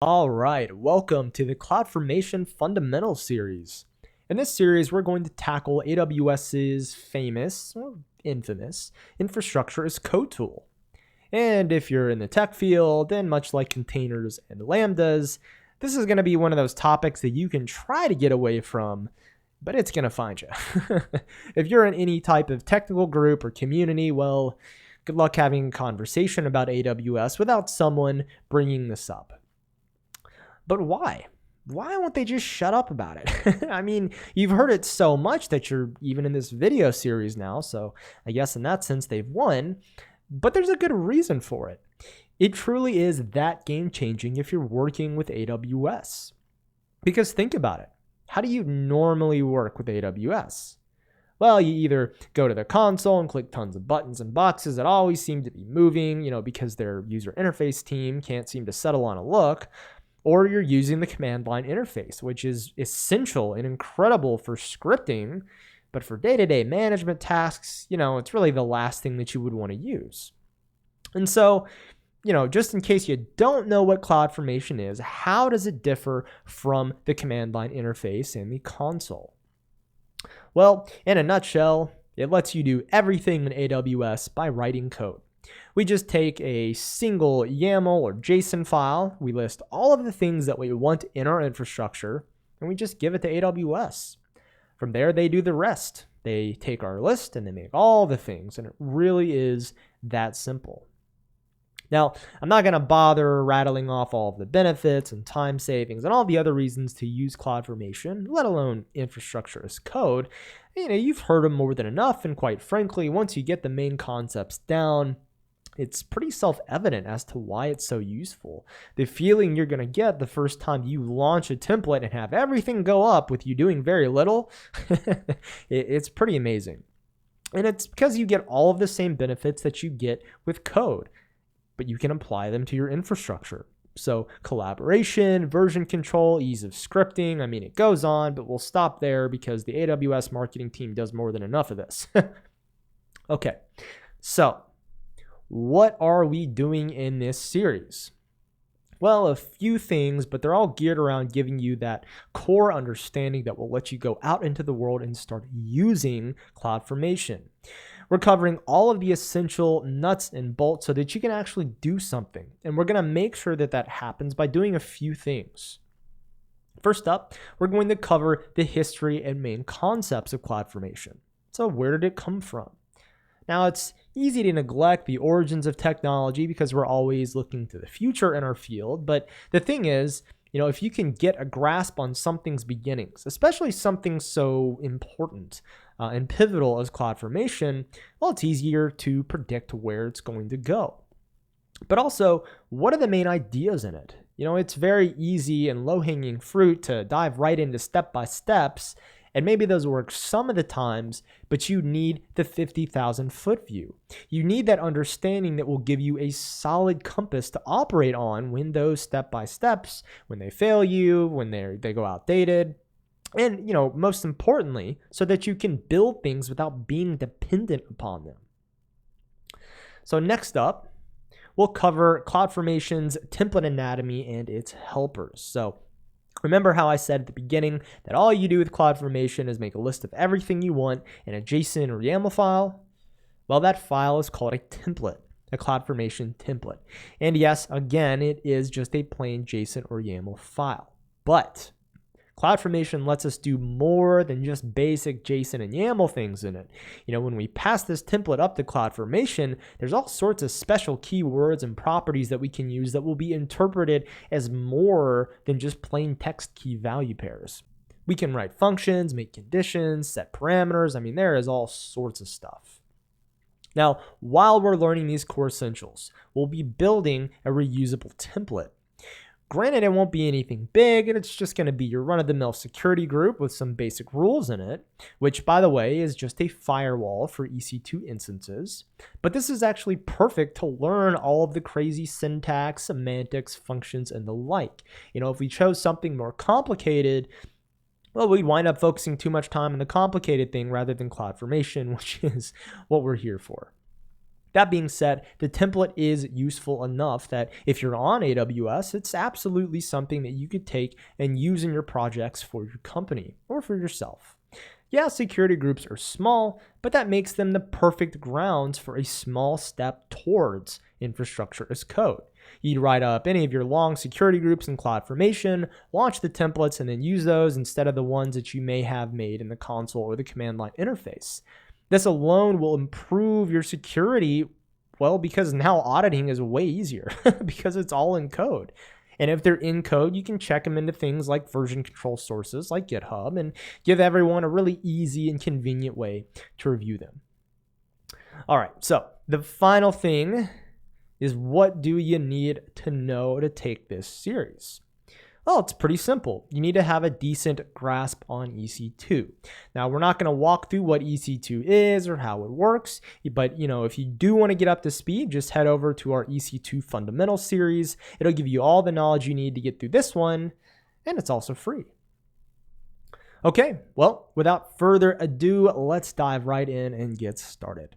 All right, welcome to the CloudFormation Fundamentals series. In this series, we're going to tackle AWS's famous, or infamous, infrastructure as code tool. And if you're in the tech field, then much like containers and lambdas, this is going to be one of those topics that you can try to get away from, but it's going to find you. If you're in any type of technical group or community, well, good luck having a conversation about AWS without someone bringing this up. But why? Why won't they just shut up about it? I mean, you've heard it so much that you're even in this video series now, so I guess in that sense they've won, but there's a good reason for it. It truly is that game-changing if you're working with AWS. Because think about it. How do you normally work with AWS? Well, you either go to the console and click tons of buttons and boxes that always seem to be moving, because their user interface team can't seem to settle on a look, or you're using the command line interface, which is essential and incredible for scripting, but for day-to-day management tasks, it's really the last thing that you would want to use. And so, just in case you don't know what CloudFormation is, how does it differ from the command line interface in the console? Well, in a nutshell, it lets you do everything in AWS by writing code. We just take a single YAML or JSON file, we list all of the things that we want in our infrastructure, and we just give it to AWS. From there, they do the rest. They take our list and they make all the things, and it really is that simple. Now, I'm not going to bother rattling off all of the benefits and time savings and all the other reasons to use CloudFormation, let alone infrastructure as code. You've heard them more than enough, and quite frankly, once you get the main concepts down, it's pretty self-evident as to why it's so useful. The feeling you're going to get the first time you launch a template and have everything go up with you doing very little, it's pretty amazing. And it's because you get all of the same benefits that you get with code, but you can apply them to your infrastructure. So collaboration, version control, ease of scripting, it goes on, but we'll stop there because the AWS marketing team does more than enough of this. Okay, so what are we doing in this series? Well, a few things, but they're all geared around giving you that core understanding that will let you go out into the world and start using CloudFormation. We're covering all of the essential nuts and bolts so that you can actually do something. And we're going to make sure that that happens by doing a few things. First up, we're going to cover the history and main concepts of CloudFormation. So where did it come from? Now, it's easy to neglect the origins of technology because we're always looking to the future in our field. But the thing is, if you can get a grasp on something's beginnings, especially something so important and pivotal as CloudFormation, well, it's easier to predict where it's going to go. But also, what are the main ideas in it? It's very easy and low-hanging fruit to dive right into step-by-steps, and maybe those work some of the times, but you need the 50,000 foot view. You need that understanding that will give you a solid compass to operate on when those step-by-steps, when they fail you, when they go outdated. And, most importantly, so that you can build things without being dependent upon them. So next up, we'll cover CloudFormation's template anatomy and its helpers. So remember how I said at the beginning that all you do with CloudFormation is make a list of everything you want in a JSON or YAML file? Well, that file is called a template, a CloudFormation template. And yes, again, it is just a plain JSON or YAML file. But CloudFormation lets us do more than just basic JSON and YAML things in it. When we pass this template up to CloudFormation, there's all sorts of special keywords and properties that we can use that will be interpreted as more than just plain text key value pairs. We can write functions, make conditions, set parameters. There is all sorts of stuff. Now, while we're learning these core essentials, we'll be building a reusable template. Granted, it won't be anything big, and it's just going to be your run-of-the-mill security group with some basic rules in it, which, by the way, is just a firewall for EC2 instances. But this is actually perfect to learn all of the crazy syntax, semantics, functions, and the like. If we chose something more complicated, well, we'd wind up focusing too much time on the complicated thing rather than CloudFormation, which is what we're here for. That being said, the template is useful enough that if you're on AWS, it's absolutely something that you could take and use in your projects for your company or for yourself. Yeah, security groups are small, but that makes them the perfect grounds for a small step towards infrastructure as code. You'd write up any of your long security groups in CloudFormation, launch the templates, and then use those instead of the ones that you may have made in the console or the command line interface. This alone will improve your security, well, because now auditing is way easier because it's all in code. And if they're in code, you can check them into things like version control sources like GitHub and give everyone a really easy and convenient way to review them. All right, so the final thing is, what do you need to know to take this series? Well, it's pretty simple. You need to have a decent grasp on EC2. Now, we're not going to walk through what EC2 is or how it works, but if you do want to get up to speed, just head over to our EC2 Fundamentals series. It'll give you all the knowledge you need to get through this one, and it's also free. Okay, well, without further ado, let's dive right in and get started.